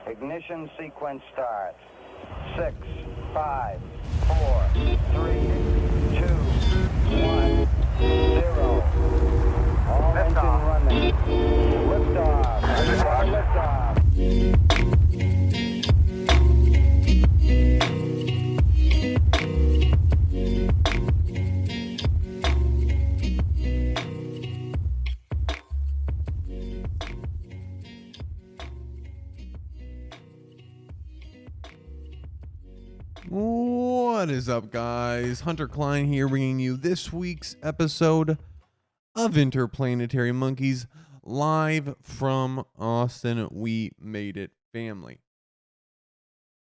Ignition sequence starts. 6, 5, 4, 3, 2, 1, 0. All engine running. Liftoff. Liftoff. What is up, guys? Hunter Klein here, bringing you this week's episode of Interplanetary Monkeys, live from Austin. We made it, family.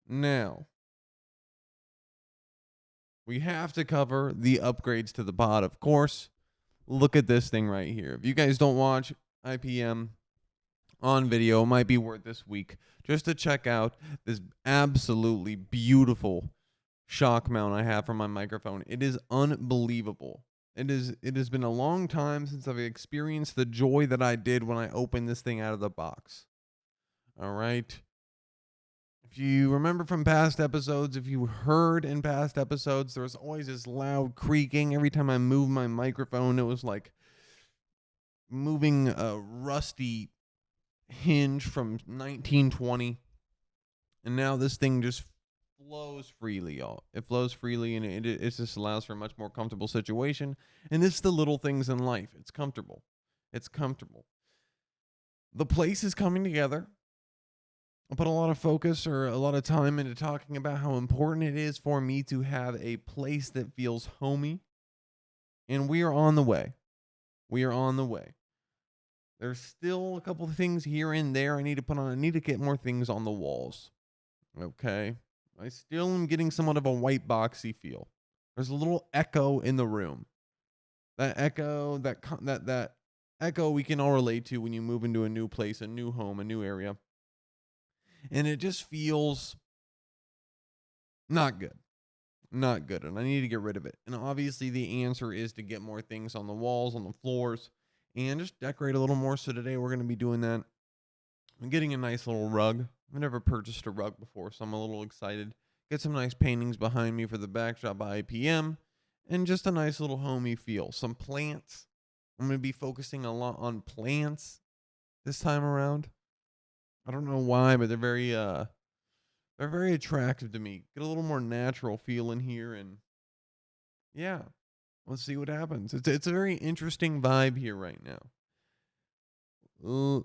Now, we have to cover the upgrades to the pod, of course. Look at this thing right here. If you guys don't watch IPM on video, it might be worth this week just to check out this absolutely beautiful shock mount I have for my microphone. It is unbelievable. It has been a long time since I've experienced the joy that I did when I opened this thing out of the box. All right. If you remember from past episodes, if you heard in past episodes, there was always this loud creaking every time I moved my microphone. It was like moving a rusty hinge from 1920, and now this thing just flows freely, y'all. It flows freely, and it just allows for a much more comfortable situation. And it's the little things in life. It's comfortable. The place is coming together. I put a lot of focus or a lot of time into talking about how important it is for me to have a place that feels homey, and we are on the way. There's still a couple of things here and there I need to put on. I need to get more things on the walls. Okay. I still am getting somewhat of a white boxy feel. There's a little echo in the room. That echo, that echo we can all relate to when you move into a new place, a new home, a new area. And it just feels not good. And I need to get rid of it. And obviously the answer is to get more things on the walls, on the floors, and just decorate a little more. So today we're going to be doing that. I'm getting a nice little rug. I've never purchased a rug before, so I'm a little excited. Get some nice paintings behind me for the backdrop by IPM, and just a nice little homey feel. Some plants. I'm going to be focusing a lot on plants this time around. I don't know why, but they're very attractive to me. Get a little more natural feel in here, and yeah. Let's see what happens. It's a very interesting vibe here right now.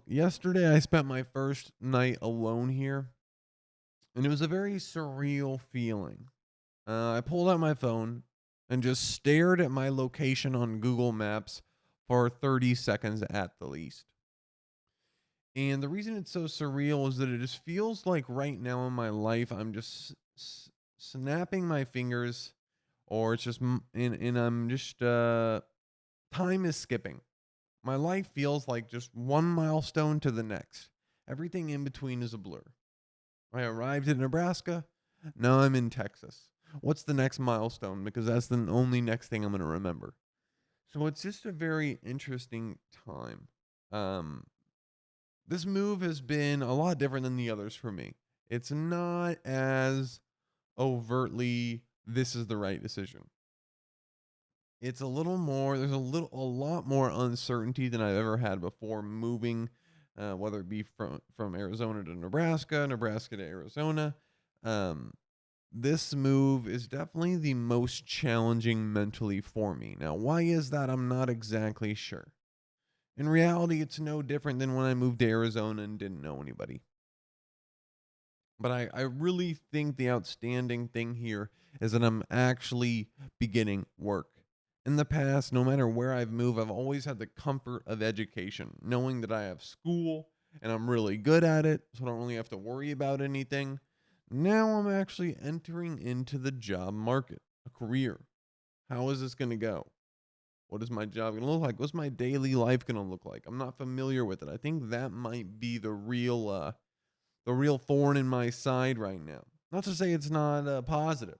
Yesterday, I spent my first night alone here, and it was a very surreal feeling. I pulled out my phone and just stared at my location on Google Maps for 30 seconds at the least. And the reason it's so surreal is that it just feels like right now in my life, I'm just snapping my fingers. Or it's just, and I'm just, time is skipping. My life feels like just one milestone to the next. Everything in between is a blur. I arrived in Nebraska. Now I'm in Texas. What's the next milestone? Because that's the only next thing I'm going to remember. So it's just a very interesting time. This move has been a lot different than the others for me. It's not as overtly this is the right decision. It's a little more, there's a lot more uncertainty than I've ever had before moving, whether it be from Arizona to Nebraska, Nebraska to Arizona. This move is definitely the most challenging mentally for me. Now, why is that? I'm not exactly sure. In reality, it's no different than when I moved to Arizona and didn't know anybody. But I really think the outstanding thing here is that I'm actually beginning work. In the past, no matter where I've moved, I've always had the comfort of education, knowing that I have school and I'm really good at it, so I don't really have to worry about anything. Now I'm actually entering into the job market, a career. How is this going to go? What is my job going to look like? What's my daily life going to look like? I'm not familiar with it. I think that might be the real thorn in my side right now. Not to say it's not positive,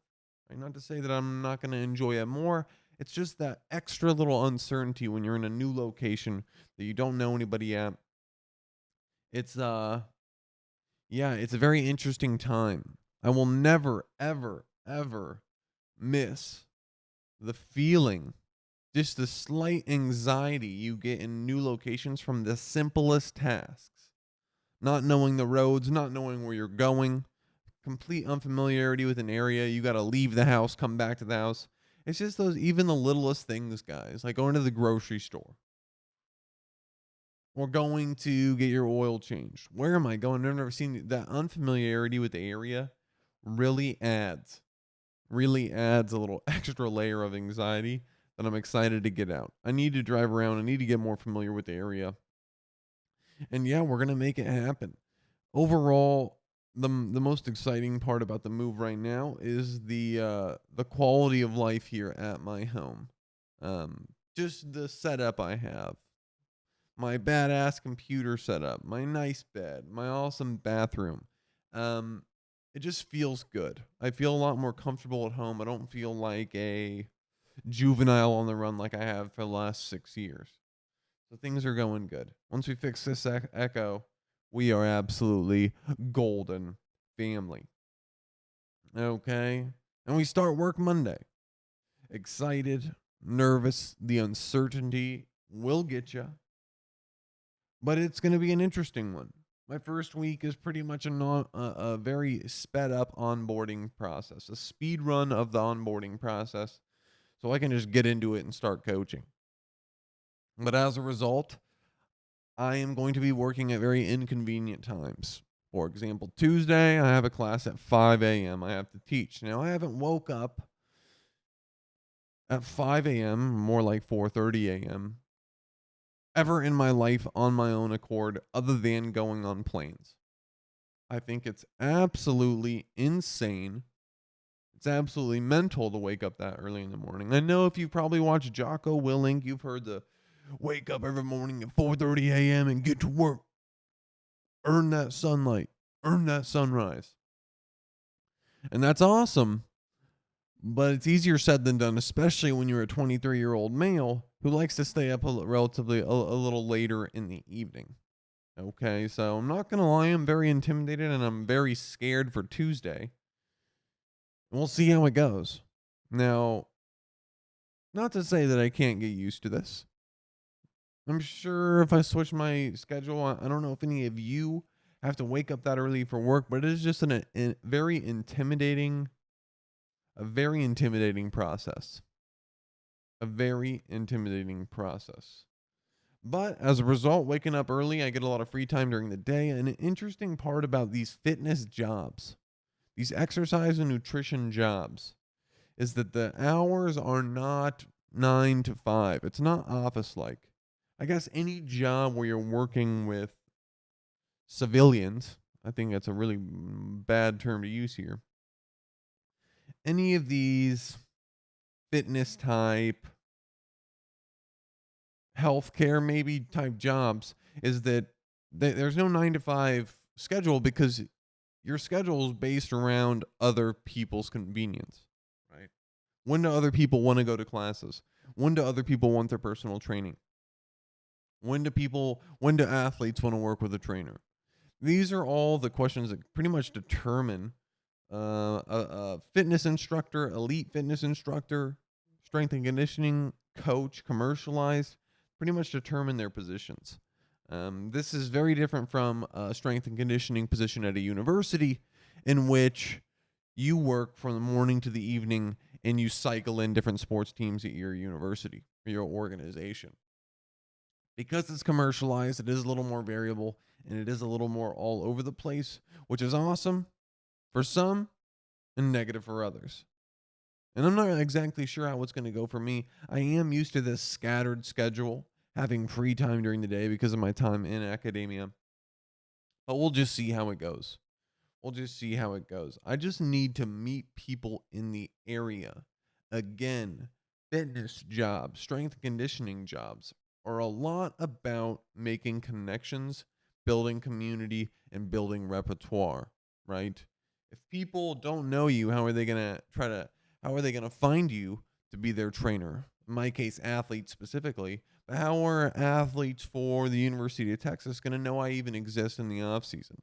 right? Not to say that I'm not going to enjoy it more. It's just that extra little uncertainty when you're in a new location that you don't know anybody at. It's Yeah, it's a very interesting time. I will never, ever, ever miss the feeling, just the slight anxiety you get in new locations from the simplest tasks. Not knowing the roads, not knowing where you're going, complete unfamiliarity with an area. You got to leave the house, come back to the house. It's just those, even the littlest things, guys, like going to the grocery store or going to get your oil changed. Where am I going? I've never seen that. Unfamiliarity with the area really adds a little extra layer of anxiety that I'm excited to get out. I need to drive around. I need to get more familiar with the area. And yeah, we're going to make it happen. Overall, the most exciting part about the move right now is the quality of life here at my home. Just the setup I have, my badass computer setup, my nice bed, my awesome bathroom. Um, it just feels good. I feel a lot more comfortable at home. I don't feel like a juvenile on the run like I have for the last 6 years. So things are going good. Once we fix this echo, we are absolutely golden family. Okay. And we start work Monday. Excited, nervous, the uncertainty will get you, but it's going to be an interesting one. My first week is pretty much a very sped up onboarding process, a speed run of the onboarding process, so I can just get into it and start coaching. But as a result, I am going to be working at very inconvenient times. For example, Tuesday, I have a class at 5 a.m. I have to teach. Now, I haven't woke up at 5 a.m., more like 4:30 a.m., ever in my life on my own accord other than going on planes. I think it's absolutely insane. It's absolutely mental to wake up that early in the morning. I know if you probably watch Jocko Willink, you've heard the wake up every morning at 4:30 a.m. and get to work. Earn that sunlight. Earn that sunrise. And that's awesome. But it's easier said than done, especially when you're a 23-year-old male who likes to stay up relatively a little later in the evening. Okay, so I'm not going to lie, I'm very intimidated and I'm very scared for Tuesday. We'll see how it goes. Now, not to say that I can't get used to this. I'm sure if I switch my schedule, I don't know if any of you have to wake up that early for work, but it is just a very intimidating process. A very intimidating process. But as a result, waking up early, I get a lot of free time during the day. And an interesting part about these fitness jobs, these exercise and nutrition jobs, is that the hours are not 9 to 5. It's not office like. I guess any job where you're working with civilians, I think that's a really bad term to use here. Any of these fitness type, healthcare maybe type jobs is that there's no 9 to 5 schedule because your schedule is based around other people's convenience, right? When do other people want to go to classes? When do other people want their personal training? When do athletes want to work with a trainer? These are all the questions that pretty much determine a fitness instructor, elite fitness instructor, strength and conditioning coach, commercialized, pretty much determine their positions. This is very different from a strength and conditioning position at a university in which you work from the morning to the evening and you cycle in different sports teams at your university or your organization. Because it's commercialized, it is a little more variable and it is a little more all over the place, which is awesome for some and negative for others. And I'm not exactly sure how it's going to go for me. I am used to this scattered schedule, having free time during the day because of my time in academia. But we'll just see how it goes. We'll just see how it goes. I just need to meet people in the area. Again, fitness jobs, strength and conditioning jobs are a lot about making connections, building community, and building repertoire, right? If people don't know you, how are they going to find you to be their trainer? In my case, athletes specifically. But how are athletes for the University of Texas going to know I even exist in the off season?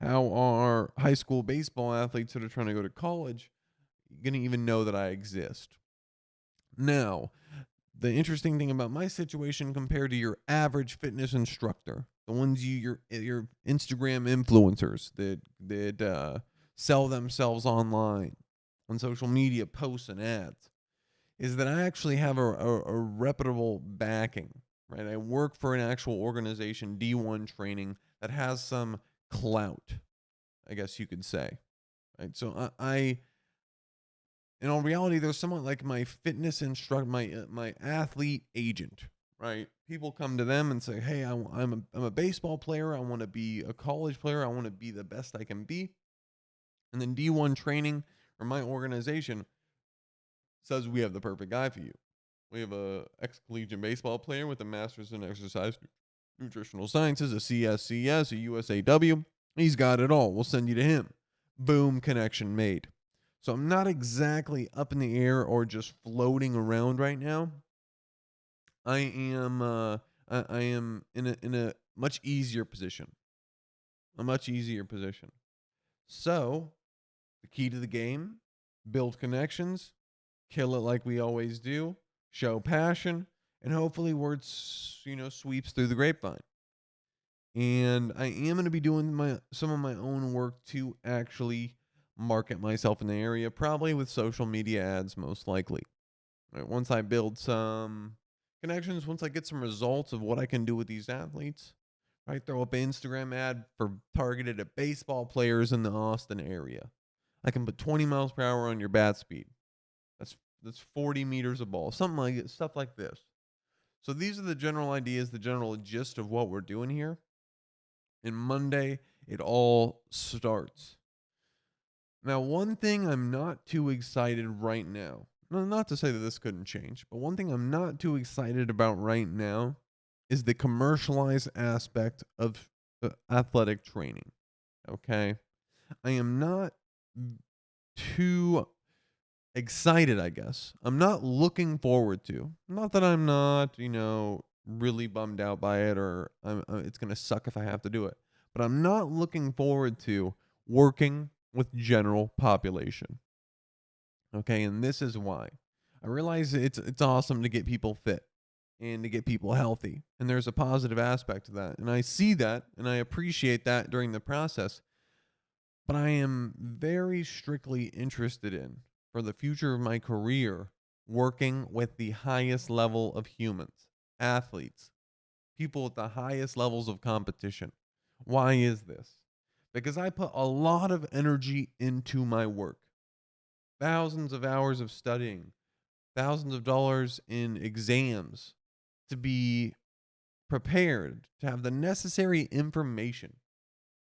how are high school baseball athletes that are trying to go to college going to even know that I exist? Now, the interesting thing about my situation compared to your average fitness instructor, the ones your Instagram influencers that sell themselves online on social media posts and ads, is that I actually have a reputable backing, right? I work for an actual organization, D1 training, that has some clout, I guess you could say, right? So I in all reality, there's someone like my fitness instructor, my athlete agent, right? People come to them and say, "Hey, I'm a baseball player. I want to be a college player. I want to be the best I can be." And then D1 training or my organization says we have the perfect guy for you. We have a ex-collegiate baseball player with a master's in exercise nutritional sciences, a CSCS, a USAW. He's got it all. We'll send you to him. Boom, connection made. So I'm not exactly up in the air or just floating around right now. I am I am in a much easier position. A much easier position. So, the key to the game, build connections, kill it like we always do, show passion, and hopefully word sweeps through the grapevine. And I am going to be doing some of my own work to actually market myself in the area, probably with social media ads, most likely. Right, once I build some connections, once I get some results of what I can do with these athletes, right, throw up an Instagram ad for targeted at baseball players in the Austin area. I can put 20 miles per hour on your bat speed. That's 40 meters of ball, something like it, stuff like this. So these are the general ideas, the general gist of what we're doing here. And Monday, it all starts. Now, one thing I'm not too excited right now, not to say that this couldn't change, but one thing I'm not too excited about right now is the commercialized aspect of athletic training. Okay. I am not too excited, I guess. I'm not looking forward to. Not that I'm not, really bummed out by it or it's going to suck if I have to do it. But I'm not looking forward to working with general population. Okay, and this is why. I realize it's awesome to get people fit and to get people healthy. And there's a positive aspect to that. And I see that and I appreciate that during the process. But I am very strictly interested in, for the future of my career, working with the highest level of humans, athletes, people at the highest levels of competition. Why is this? Because I put a lot of energy into my work. Thousands of hours of studying, thousands of dollars in exams to be prepared, to have the necessary information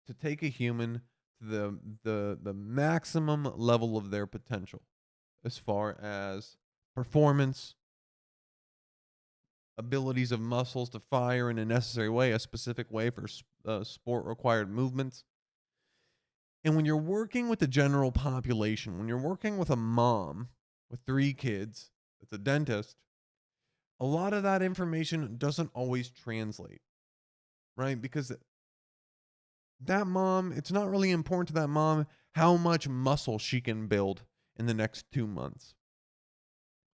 to take a human to the maximum level of their potential as far as performance, abilities of muscles to fire in a necessary way, a specific way for sport required movements. And when you're working with the general population, when you're working with a mom with 3 kids that's a dentist, a lot of that information doesn't always translate, right? Because that mom, it's not really important to that mom how much muscle she can build in the next 2 months.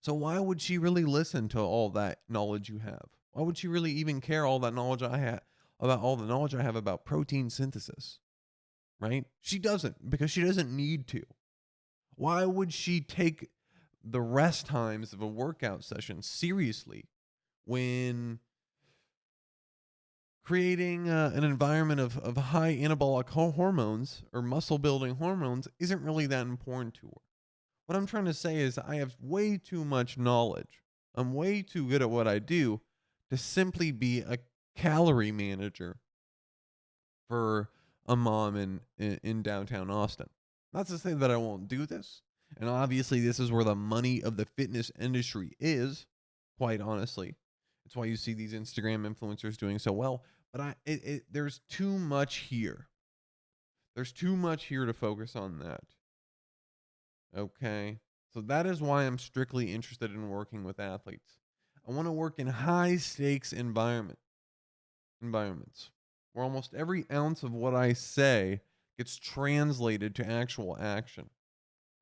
So why would she really listen to all that knowledge you have? Why would she really even care all that knowledge I have about all the knowledge I have about protein synthesis? Right? She doesn't, because she doesn't need to. Why would she take the rest times of a workout session seriously when creating an environment of high anabolic hormones or muscle building hormones isn't really that important to her? What I'm trying to say is I have way too much knowledge. I'm way too good at what I do to simply be a calorie manager for a mom in downtown Austin. Not to say that I won't do this. And obviously, this is where the money of the fitness industry is, quite honestly. It's why you see these Instagram influencers doing so well. But there's too much here. There's too much here to focus on that. Okay. So that is why I'm strictly interested in working with athletes. I want to work in high stakes environments where almost every ounce of what I say gets translated to actual action,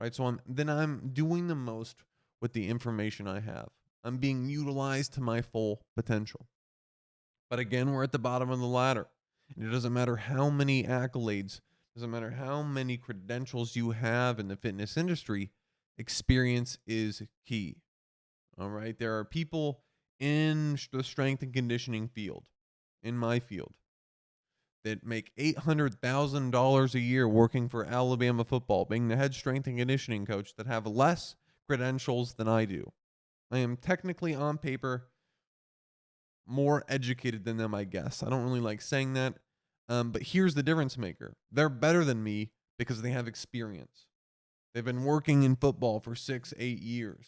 right? So I'm doing the most with the information I have. I'm being utilized to my full potential. But again, we're at the bottom of the ladder. And it doesn't matter how many accolades, doesn't matter how many credentials you have in the fitness industry, experience is key. All right. There are people in the strength and conditioning field, in my field, that make $800,000 a year working for Alabama football, being the head strength and conditioning coach, that have less credentials than I do. I am technically on paper more educated than them, I guess. I don't really like saying that. But here's the difference maker. They're better than me because they have experience. They've been working in football for 6, 8 years.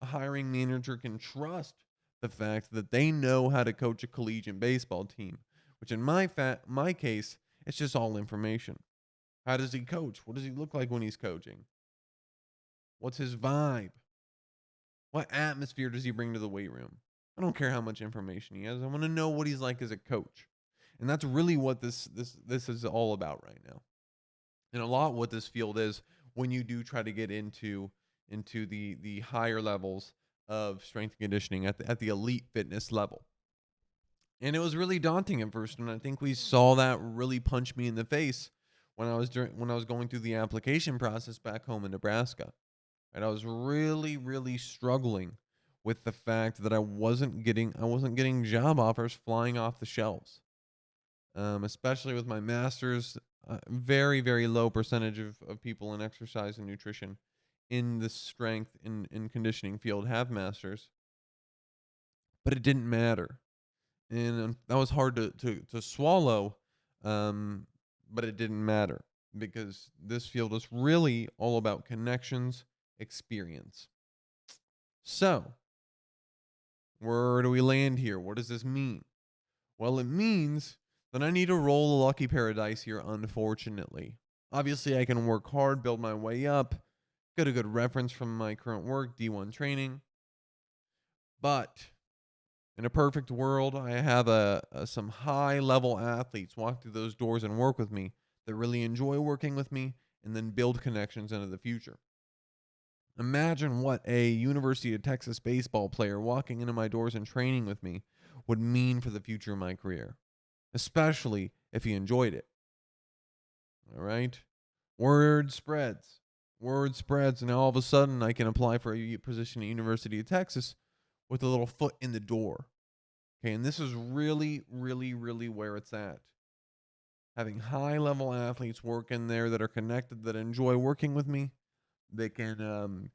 A hiring manager can trust the fact that they know how to coach a collegiate baseball team, which in my case, it's just all information. How does he coach? What does he look like when he's coaching? What's his vibe? What atmosphere does he bring to the weight room? I don't care how much information he has. I want to know what he's like as a coach. And that's really what this is all about right now. And a lot what this field is when you do try to get into the higher levels of strength and conditioning at the elite fitness level. And it was really daunting at first, and I think we saw that really punch me in the face when I was going through the application process back home in Nebraska. And I was really, really struggling with the fact that I wasn't getting job offers flying off the shelves. Especially with my master's, very, very low percentage of people in exercise and nutrition in the strength and conditioning field have masters, but it didn't matter. And that was hard to swallow, but it didn't matter because this field is really all about connections, experience. So, where do we land here? What does this mean? Well, it means that I need to roll a lucky paradise here, unfortunately. Obviously, I can work hard, build my way up, get a good reference from my current work, D1 training. But in a perfect world, I have some high-level athletes walk through those doors and work with me that really enjoy working with me and then build connections into the future. Imagine what a University of Texas baseball player walking into my doors and training with me would mean for the future of my career, especially if he enjoyed it. All right? Word spreads. Word spreads, and now all of a sudden I can apply for a position at University of Texas with a little foot in the door. Okay, and this is really, really, really where it's at. Having high-level athletes work in there that are connected, that enjoy working with me, they can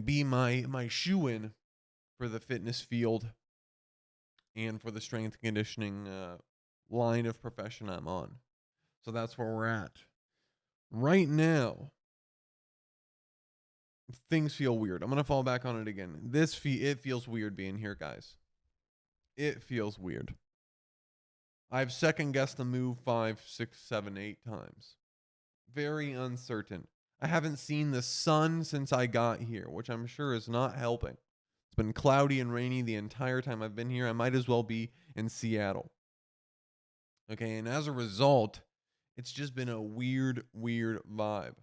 be my shoe-in for the fitness field and for the strength and conditioning line of profession I'm on. So that's where we're at. Right now, things feel weird. I'm going to fall back on it again. It feels weird being here, guys. It feels weird. I've second-guessed the move 5, 6, 7, 8 times. Very uncertain. I haven't seen the sun since I got here, which I'm sure is not helping. It's been cloudy and rainy the entire time I've been here. I might as well be in Seattle. Okay, and as a result, it's just been a weird, weird vibe.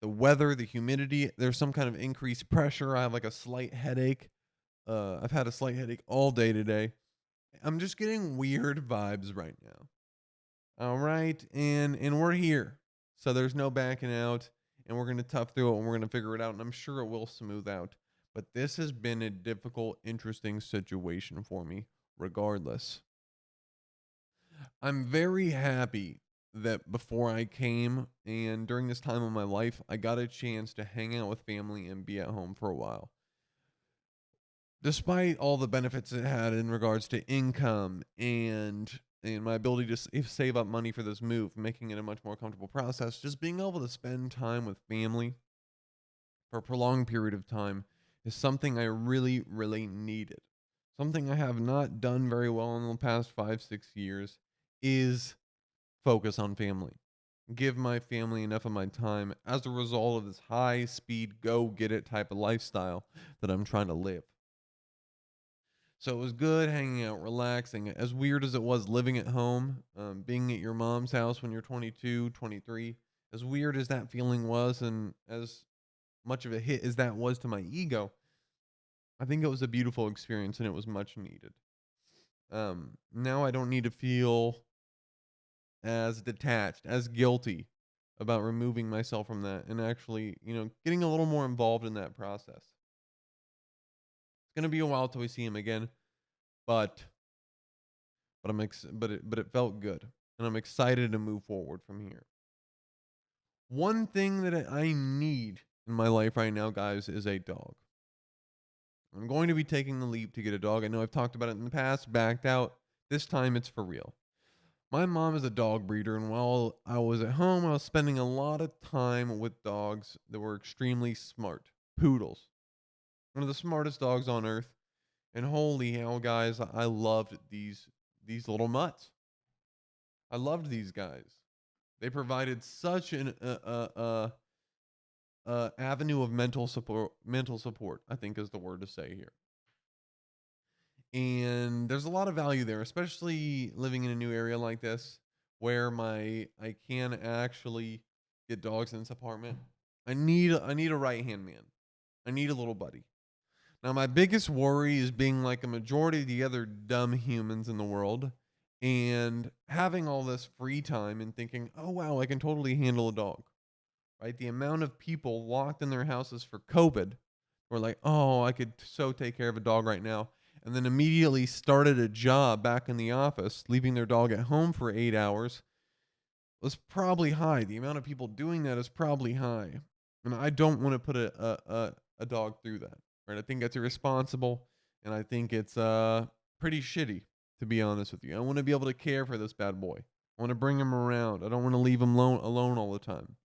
The weather, the humidity, there's some kind of increased pressure. I have like a slight headache. I've had a slight headache all day today. I'm just getting weird vibes right now. All right, and we're here. So there's no backing out, and we're going to tough through it, and we're going to figure it out, and I'm sure it will smooth out. But this has been a difficult, interesting situation for me, regardless. I'm very happy that before I came and during this time of my life, I got a chance to hang out with family and be at home for a while. Despite all the benefits it had in regards to income and my ability to save up money for this move, making it a much more comfortable process, just being able to spend time with family for a prolonged period of time is something I really, really needed. Something I have not done very well in the past 5, 6 years is focus on family. Give my family enough of my time as a result of this high speed, go get it type of lifestyle that I'm trying to live. So it was good hanging out, relaxing. As weird as it was living at home, being at your mom's house when you're 22, 23, as weird as that feeling was, and as much of a hit as that was to my ego, I think it was a beautiful experience and it was much needed. Now I don't need to feel as detached, as guilty about removing myself from that and actually, getting a little more involved in that process. It's gonna be a while till we see him again, but but it felt good, and I'm excited to move forward from here. One thing that I need in my life right now, guys, is a dog. I'm going to be taking the leap to get a dog. I know I've talked about it in the past, backed out. This time it's for real. My mom is a dog breeder, and while I was at home, I was spending a lot of time with dogs that were extremely smart. Poodles. One of the smartest dogs on earth. And holy hell, guys, I loved these little mutts. I loved these guys. They provided such an avenue of mental support. Mental support, I think, is the word to say here. And there's a lot of value there, especially living in a new area like this, where my I can actually get dogs in this apartment. I need a right hand man. I need a little buddy. Now, my biggest worry is being like a majority of the other dumb humans in the world and having all this free time and thinking, oh, wow, I can totally handle a dog, right? The amount of people locked in their houses for COVID were like, oh, I could so take care of a dog right now. And then immediately started a job back in the office, leaving their dog at home for 8 hours was probably high. The amount of people doing that is probably high. And I don't want to put a dog through that. Right? I think that's irresponsible and I think it's pretty shitty, to be honest with you. I want to be able to care for this bad boy. I want to bring him around. I don't want to leave him alone all the time.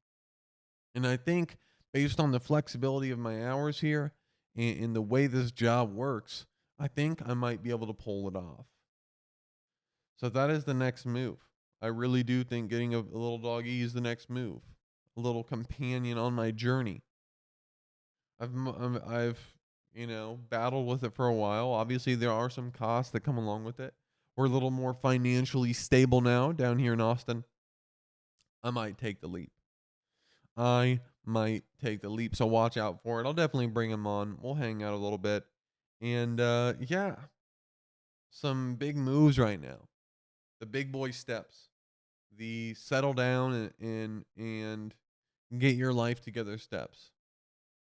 And I think based on the flexibility of my hours here and the way this job works, I think I might be able to pull it off. So that is the next move. I really do think getting a little doggy is the next move. A little companion on my journey. I've battled with it for a while. Obviously, there are some costs that come along with it. We're a little more financially stable now down here in Austin. I might take the leap. I might take the leap. So watch out for it. I'll definitely bring him on. We'll hang out a little bit. And yeah, some big moves right now. The big boy steps. The settle down and get your life together steps.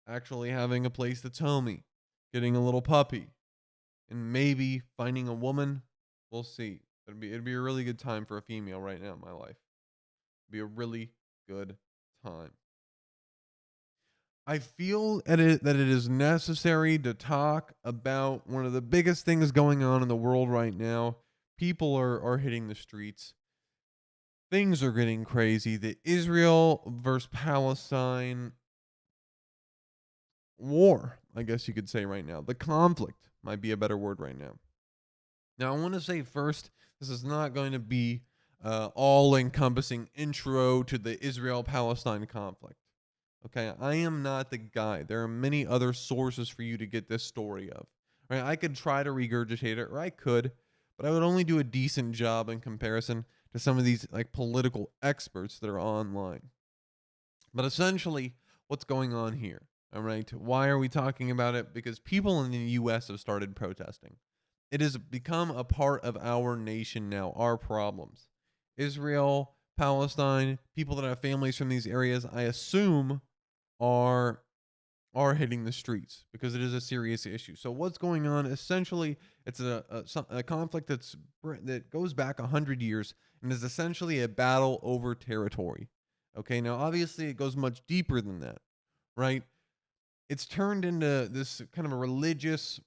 Actually having a place that's homey, getting a little puppy, and maybe finding a woman. We'll see. It'd be a really good time for a female right now in my life. It'd be a really good time. I feel that it is necessary to talk about one of the biggest things going on in the world right now. People are hitting the streets. Things are getting crazy. The Israel versus Palestine war, I guess you could say right now. The conflict might be a better word right now. Now, I want to say first, this is not going to be all encompassing intro to the Israel Palestine conflict. Okay, I am not the guy. There are many other sources for you to get this story of. Right? I could try to regurgitate it, or I could, but I would only do a decent job in comparison to some of these like political experts that are online. But essentially, what's going on here? All right. Why are we talking about it? Because people in the US have started protesting. It has become a part of our nation now, our problems. Israel, Palestine, people that have families from these areas, I assume are hitting the streets because it is a serious issue. So what's going on? Essentially, it's a conflict that goes back 100 years and is essentially a battle over territory. Okay, now obviously it goes much deeper than that, right? It's turned into this kind of a religious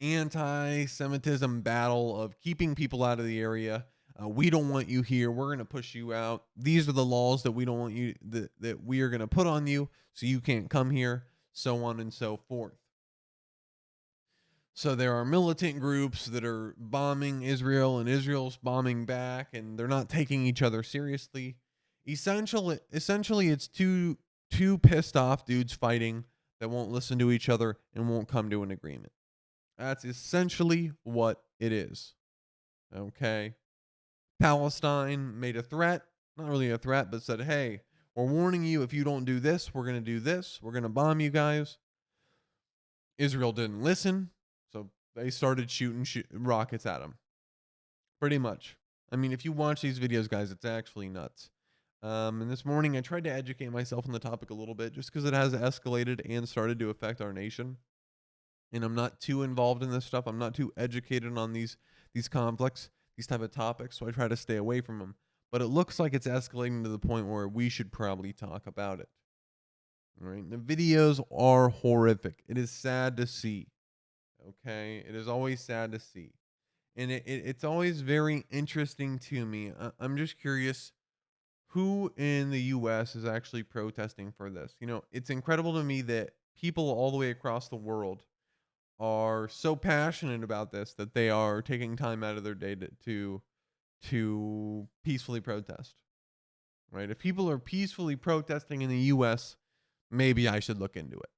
anti-Semitism battle of keeping people out of the area. We don't want you here. We're going to push you out. These are the laws that we don't want you that we are going to put on you, so you can't come here, so on and so forth. So there are militant groups that are bombing Israel, and Israel's bombing back, and they're not taking each other seriously. Essentially, it's two pissed off dudes fighting that won't listen to each other and won't come to an agreement. That's essentially what it is. Okay. Palestine made a threat, not really a threat, but said, hey, we're warning you, if you don't do this, we're going to do this. We're going to bomb you guys. Israel didn't listen, so they started shooting rockets at them. Pretty much. I mean, if you watch these videos, guys, it's actually nuts. And this morning, I tried to educate myself on the topic a little bit just because it has escalated and started to affect our nation. And I'm not too involved in this stuff. I'm not too educated on these conflicts, these type of topics, so I try to stay away from them. But it looks like it's escalating to the point where we should probably talk about it. All right. The videos are horrific. It is sad to see. Okay. It is always sad to see. And it's always very interesting to me. I'm just curious who in the US is actually protesting for this. You know, it's incredible to me that people all the way across the world are so passionate about this that they are taking time out of their day to peacefully protest. Right? If people are peacefully protesting in the US, maybe I should look into it.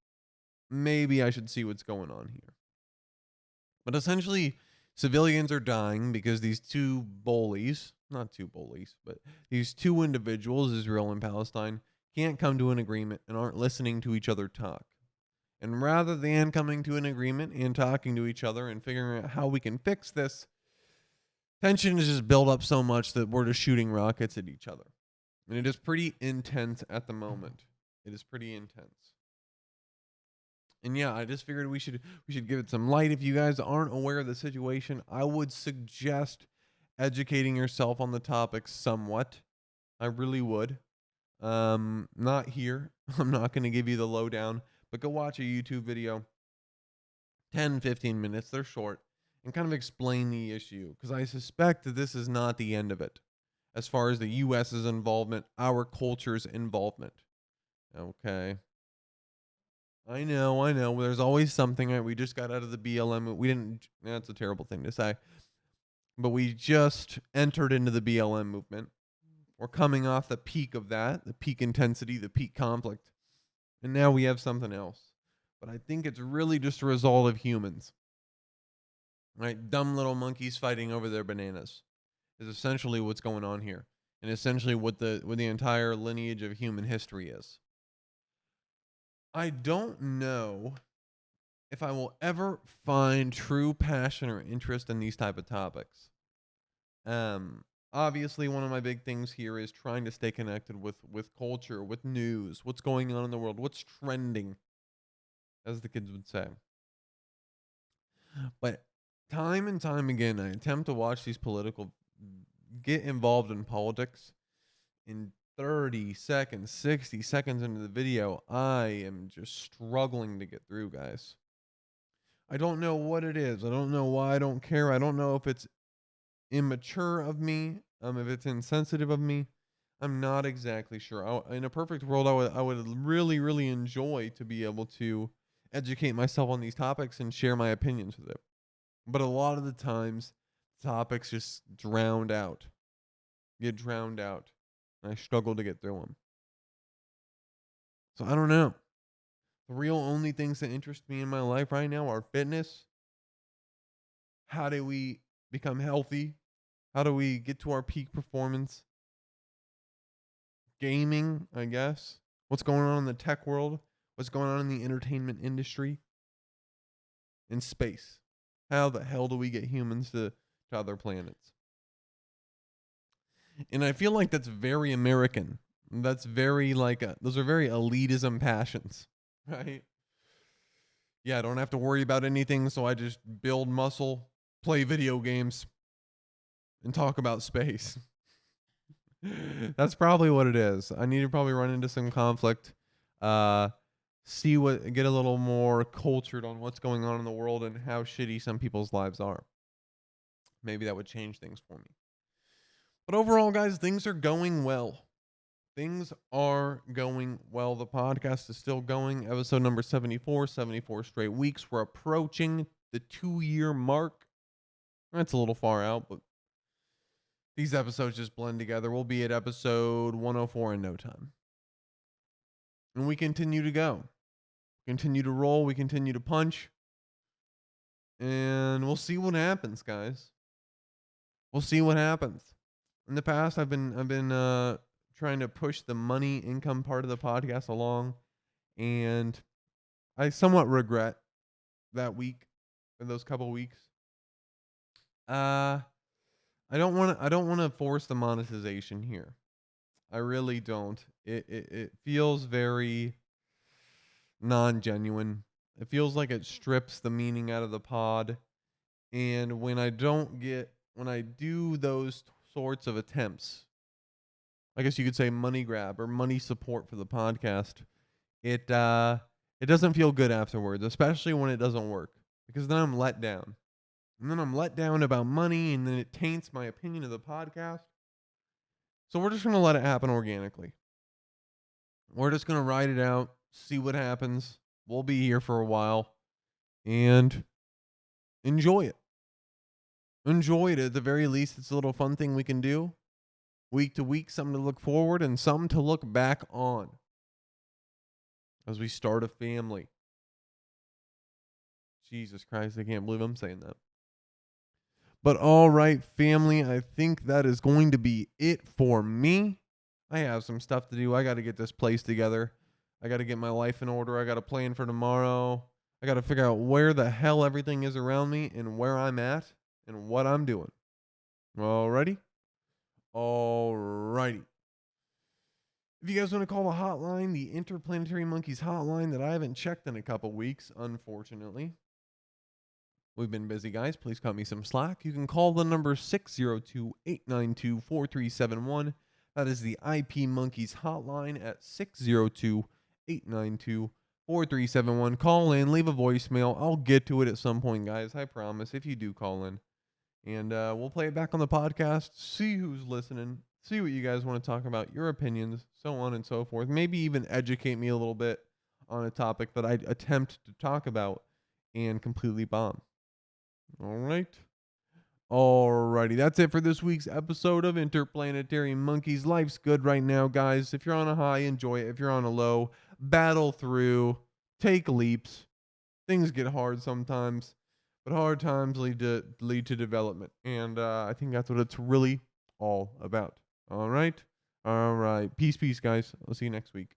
Maybe I should see what's going on here. But essentially, civilians are dying because these two bullies, not two bullies, but these two individuals, Israel and Palestine, can't come to an agreement and aren't listening to each other talk. And rather than coming to an agreement and talking to each other and figuring out how we can fix this, tension is just built up so much that we're just shooting rockets at each other. And it is pretty intense at the moment. It is pretty intense. And yeah, I just figured we should give it some light. If you guys aren't aware of the situation, I would suggest educating yourself on the topic somewhat. I really would. Not here. I'm not going to give you the lowdown, but go watch a YouTube video. 10, 15 minutes. They're short. And kind of explain the issue. Because I suspect that this is not the end of it. As far as the US's involvement, our culture's involvement. Okay. I know. There's always something. Right? We just got out of the BLM. We didn't. That's a terrible thing to say. But we just entered into the BLM movement. We're coming off the peak of that, the peak intensity, the peak conflict. And now we have something else. But I think it's really just a result of humans. Right? Dumb little monkeys fighting over their bananas is essentially what's going on here. And essentially what the entire lineage of human history is. I don't know if I will ever find true passion or interest in these type of topics. Obviously one of my big things here is trying to stay connected with culture, with news, what's going on in the world, what's trending, as the kids would say. But time and time again, I attempt to watch these get involved in politics. In 30 seconds, 60 seconds into the video, I am just struggling to get through, guys. I don't know what it is. I don't know why I don't care. I don't know if it's immature of me, if it's insensitive of me. I'm not exactly sure. In a perfect world, I would really, really enjoy to be able to educate myself on these topics and share my opinions with it. But a lot of the times, topics just get drowned out. I struggle to get through them. So I don't know. The real only things that interest me in my life right now are fitness. How do we become healthy? How do we get to our peak performance? Gaming, I guess. What's going on in the tech world? What's going on in the entertainment industry? In space. How the hell do we get humans to other planets? And I feel like that's very American. That's very those are very elitism passions, right? Yeah, I don't have to worry about anything, so I just build muscle, play video games, and talk about space. That's probably what it is. I need to probably run into some conflict, get a little more cultured on what's going on in the world and how shitty some people's lives are. Maybe that would change things for me. But overall, guys, things are going well. Things are going well. The podcast is still going. Episode number 74 straight weeks. We're approaching the 2-year mark. That's a little far out, but these episodes just blend together. We'll be at episode 104 in no time. And we continue to go. Continue to roll. We continue to punch. And we'll see what happens, guys. We'll see what happens. In the past, I've been trying to push the money income part of the podcast along, and I somewhat regret that week or those couple weeks. Uh I don't want to force the monetization here. I really don't. It feels very non-genuine. It feels like it strips the meaning out of the pod. And when I do those sorts of attempts, I guess you could say money grab or money support for the podcast, it doesn't feel good afterwards, especially when it doesn't work. Because then I'm let down. And then I'm let down about money, and then it taints my opinion of the podcast. So we're just gonna let it happen organically. We're just gonna ride it out, see what happens. We'll be here for a while and enjoy it. Enjoy it at the very least. It's a little fun thing we can do week to week, something to look forward and something to look back on as we start a family. Jesus Christ, I can't believe I'm saying that. But all right, family, I think that is going to be it for me. I have some stuff to do. I got to get this place together. I got to get my life in order. I got to plan for tomorrow. I got to figure out where the hell everything is around me and where I'm at and what I'm doing. Alrighty? Alrighty. If you guys want to call the hotline, the Interplanetary Monkeys hotline that I haven't checked in a couple weeks, unfortunately. We've been busy, guys. Please cut me some slack. You can call the number 602-892-4371. That is the IP Monkeys hotline at 602-892-4371. Call in, leave a voicemail. I'll get to it at some point, guys. I promise, if you do call in. And we'll play it back on the podcast, see who's listening, see what you guys want to talk about, your opinions, so on and so forth. Maybe even educate me a little bit on a topic that I attempt to talk about and completely bomb. All right. Alrighty, that's it for this week's episode of Interplanetary Monkeys. Life's good right now, guys. If you're on a high, enjoy it. If you're on a low, battle through, take leaps. Things get hard sometimes, but hard times lead to development. And I think that's what it's really all about. All right. Peace, guys. I'll see you next week.